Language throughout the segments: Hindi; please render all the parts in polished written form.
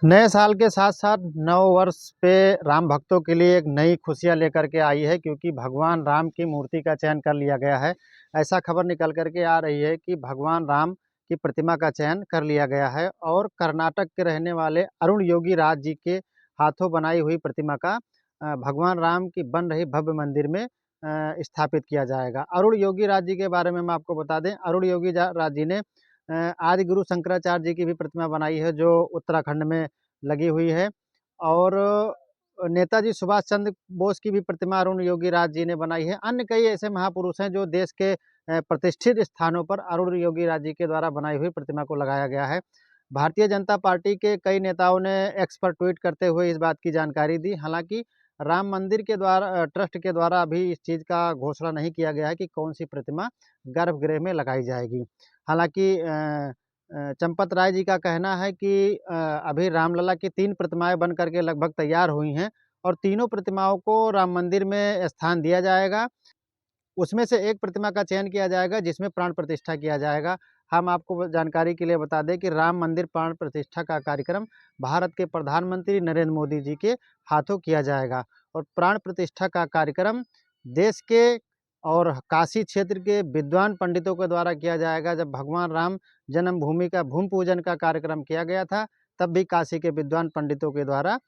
नए साल के साथ साथ नव वर्ष पे राम भक्तों के लिए एक नई खुशियां लेकर के आई है, क्योंकि भगवान राम की मूर्ति का चयन कर लिया गया है। ऐसा खबर निकल कर के आ रही है कि भगवान राम की प्रतिमा का चयन कर लिया गया है और कर्नाटक के रहने वाले अरुण योगी राज जी के हाथों बनाई हुई प्रतिमा का भगवान राम की बन रही भव्य मंदिर में स्थापित किया जाएगा। अरुण योगी राज जी के बारे में हम आपको बता दें, अरुण योगी राज जी ने आदि गुरु शंकराचार्य जी की भी प्रतिमा बनाई है, जो उत्तराखंड में लगी हुई है। और नेताजी सुभाष चंद्र बोस की भी प्रतिमा अरुण योगी राज जी ने बनाई है। अन्य कई ऐसे महापुरुष हैं जो देश के प्रतिष्ठित स्थानों पर अरुण योगी राज जी के द्वारा बनाई हुई प्रतिमा को लगाया गया है। भारतीय जनता पार्टी के कई नेताओं ने एक्स पर ट्वीट करते हुए इस बात की जानकारी दी। हालांकि राम मंदिर के द्वारा ट्रस्ट के द्वारा अभी इस चीज़ का घोषणा नहीं किया गया है कि कौन सी प्रतिमा गर्भगृह में लगाई जाएगी। हालांकि चंपत राय जी का कहना है कि अभी रामलला की 3 प्रतिमाएं बन करके लगभग तैयार हुई हैं और तीनों प्रतिमाओं को राम मंदिर में स्थान दिया जाएगा। उसमें से एक प्रतिमा का चयन किया जाएगा जिसमें प्राण प्रतिष्ठा किया जाएगा। हम आपको जानकारी के लिए बता दें कि राम मंदिर प्राण प्रतिष्ठा का कार्यक्रम भारत के प्रधानमंत्री नरेंद्र मोदी जी के हाथों किया जाएगा और प्राण प्रतिष्ठा का कार्यक्रम देश के और काशी क्षेत्र के विद्वान पंडितों के द्वारा किया जाएगा। जब भगवान राम जन्मभूमि का भूमि पूजन का कार्यक्रम किया गया था, तब भी काशी के विद्वान पंडितों के द्वारा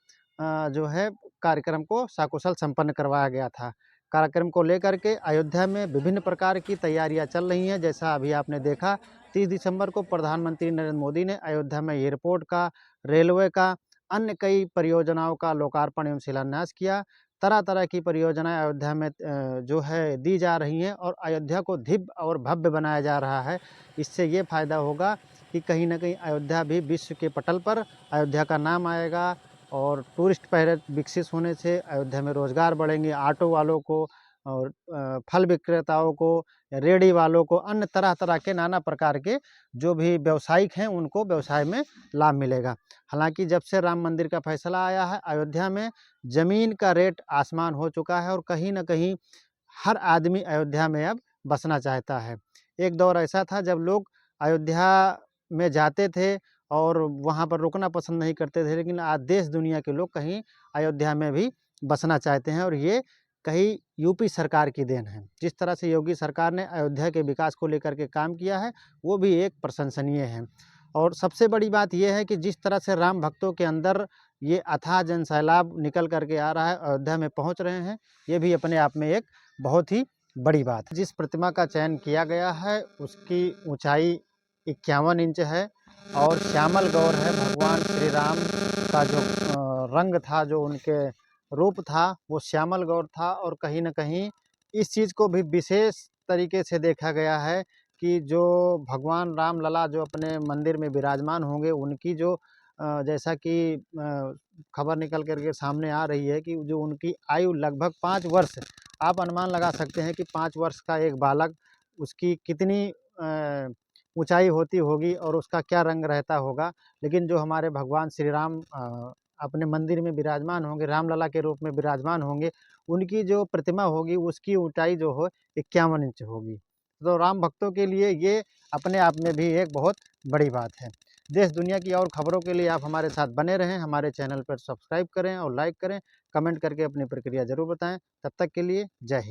जो है कार्यक्रम को सकुशल संपन्न करवाया गया था। कार्यक्रम को लेकर के अयोध्या में विभिन्न प्रकार की तैयारियां चल रही हैं। जैसा अभी आपने देखा, 30 दिसंबर को प्रधानमंत्री नरेंद्र मोदी ने अयोध्या में एयरपोर्ट का, रेलवे का, अन्य कई परियोजनाओं का लोकार्पण एवं शिलान्यास किया। तरह तरह की परियोजनाएं अयोध्या में जो है दी जा रही हैं और अयोध्या को दिव्य और भव्य बनाया जा रहा है। इससे ये फ़ायदा होगा कि कहीं ना कहीं अयोध्या भी विश्व के पटल पर अयोध्या का नाम आएगा और टूरिस्ट पहले विकसित होने से अयोध्या में रोजगार बढ़ेंगे। ऑटो वालों को और फल विक्रेताओं को, रेहड़ी वालों को, अन्य तरह तरह के नाना प्रकार के जो भी व्यावसायिक हैं उनको व्यवसाय में लाभ मिलेगा। हालांकि जब से राम मंदिर का फैसला आया है, अयोध्या में ज़मीन का रेट आसमान हो चुका है और कहीं ना कहीं हर आदमी अयोध्या में अब बसना चाहता है। एक दौर ऐसा था जब लोग अयोध्या में जाते थे और वहाँ पर रुकना पसंद नहीं करते थे, लेकिन आज देश दुनिया के लोग कहीं अयोध्या में भी बसना चाहते हैं और ये कहीं यूपी सरकार की देन है। जिस तरह से योगी सरकार ने अयोध्या के विकास को लेकर के काम किया है, वो भी एक प्रशंसनीय है। और सबसे बड़ी बात यह है कि जिस तरह से राम भक्तों के अंदर ये अथाह जन सैलाब निकल करके आ रहा है, अयोध्या में पहुंच रहे हैं, ये भी अपने आप में एक बहुत ही बड़ी बात है। जिस प्रतिमा का चयन किया गया है उसकी ऊंचाई 51 इंच है और श्यामल गौर है। भगवान श्री राम का जो रंग था, जो उनके रूप था, वो श्यामल गौर था। और कहीं ना कहीं इस चीज़ को भी विशेष तरीके से देखा गया है कि जो भगवान राम लला जो अपने मंदिर में विराजमान होंगे, उनकी जो जैसा कि खबर निकल करके सामने आ रही है कि जो उनकी आयु लगभग 5 वर्ष, आप अनुमान लगा सकते हैं कि 5 वर्ष का एक बालक, उसकी कितनी ऊंचाई होती होगी और उसका क्या रंग रहता होगा। लेकिन जो हमारे भगवान श्री राम अपने मंदिर में विराजमान होंगे, रामलला के रूप में विराजमान होंगे, उनकी जो प्रतिमा होगी उसकी ऊंचाई जो हो 51 इंच होगी। तो राम भक्तों के लिए ये अपने आप में भी एक बहुत बड़ी बात है। देश दुनिया की और खबरों के लिए आप हमारे साथ बने रहें। हमारे चैनल पर सब्सक्राइब करें और लाइक करें, कमेंट करके अपनी प्रक्रिया ज़रूर बताएं। तब तक के लिए जय हिंद।